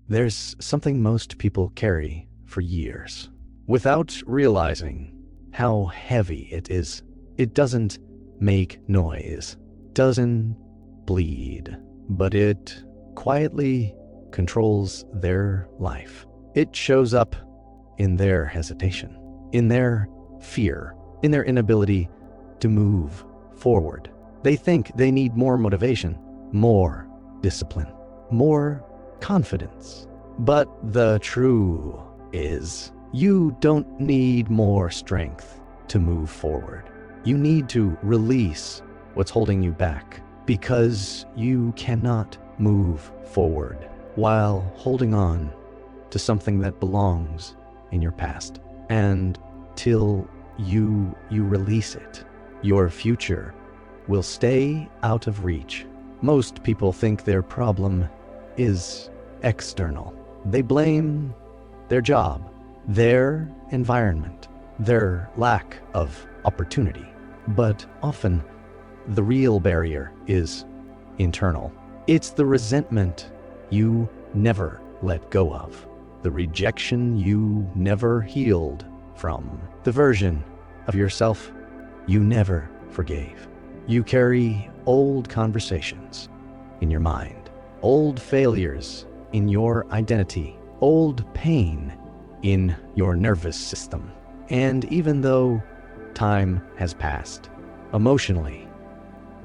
There's something most people carry for years without realizing how heavy it is. It doesn't make noise, doesn't bleed, but it quietly controls their life. It shows up in their hesitation, in their fear, in their inability to move forward. They think they need more motivation, more discipline, more confidence. But the truth is, you don't need more strength to move forward. You need to release what's holding you back, because you cannot move forward while holding on to something that belongs in your past. And till you release it, your future will stay out of reach. Most people think their problem is external. They blame their job, their environment, their lack of opportunity. But often, the real barrier is internal. It's the resentment you never let go of, the rejection you never healed from, the version of yourself you never forgave. You carry old conversations in your mind, old failures in your identity, old pain in your nervous system. And even though time has passed, emotionally,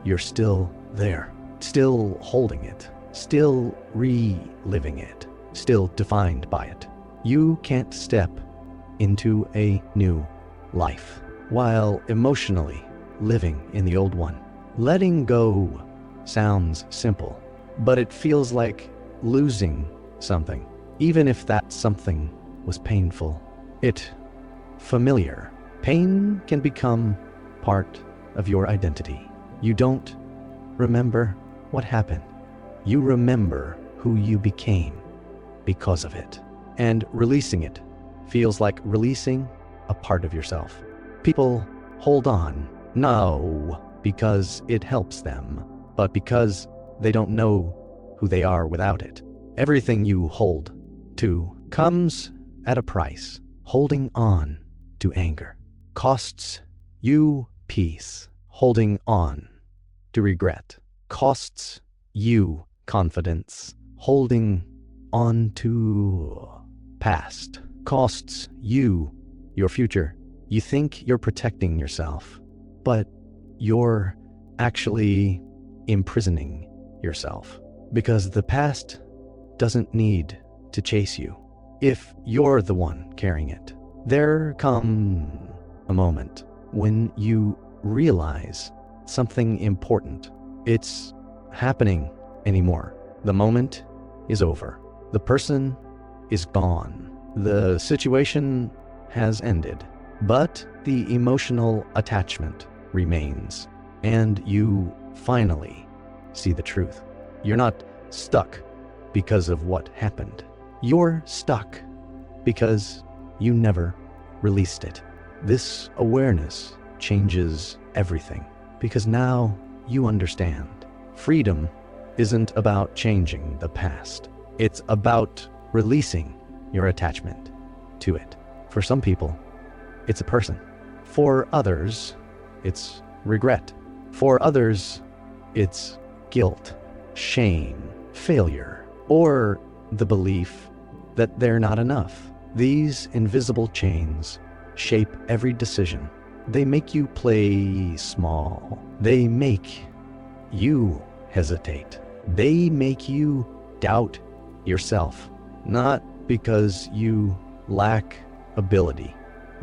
you're still there, still holding it, still reliving it, still defined by it. You can't step into a new life while emotionally living in the old one. Letting go sounds simple, but it feels like losing something, even if that something was painful. It's familiar. Pain can become part of your identity. You don't remember what happened. You remember who you became because of it. And releasing it feels like releasing a part of yourself. People hold on, no because it helps them, but because they don't know who they are without it. Everything you hold to comes at a price. Holding on to anger costs you peace. Holding on to regret costs you confidence. Holding on to past costs you your future. You think you're protecting yourself, but you're actually imprisoning yourself, because the past doesn't need to chase you if you're the one carrying it. There comes a moment when you realize something important. It's happening anymore. The moment is over. The person is gone. The situation has ended, but the emotional attachment remains, and you finally see the truth. You're not stuck because of what happened. You're stuck because you never released it. This awareness changes everything, because now you understand. Freedom isn't about changing the past. It's about releasing your attachment to it. For some people, it's a person. For others, it's regret. For others, it's guilt, shame, failure, or the belief that they're not enough. These invisible chains shape every decision. They make you play small. They make you hesitate. They make you doubt yourself, not because you lack ability,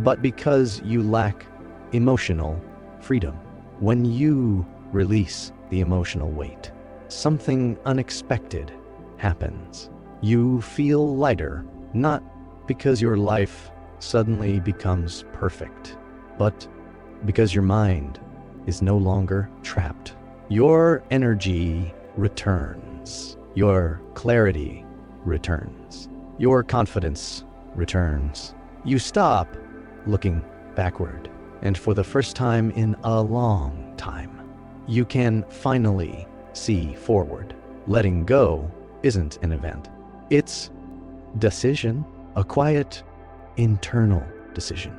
but because you lack emotional freedom. When you release the emotional weight, something unexpected happens. You feel lighter, not because your life suddenly becomes perfect, but because your mind is no longer trapped. Your energy returns. Your clarity returns. Your confidence returns. You stop looking backward, and for the first time in a long time, you can finally see forward. Letting go isn't an event. It's decision, a quiet internal decision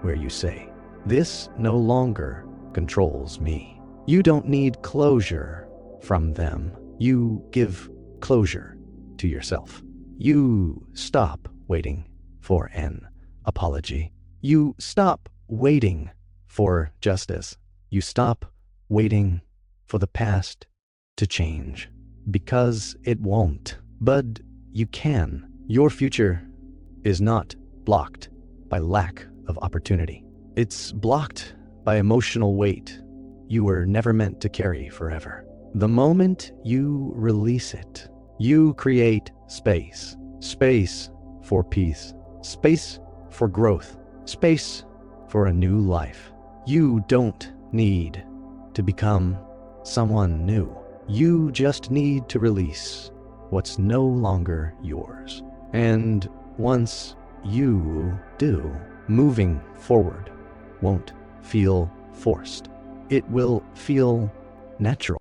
where you say, this no longer controls me. You don't need closure from them. You give closure to yourself. You stop waiting for an apology. You stop waiting for justice. You stop waiting for the past to change, because it won't. But you can. Your future is not blocked by lack of opportunity. It's blocked by emotional weight you were never meant to carry forever. The moment you release it, you create space. Space for peace. Space for growth. Space for a new life. You don't need to become someone new. You just need to release what's no longer yours. And once you do, moving forward won't feel forced. It will feel natural.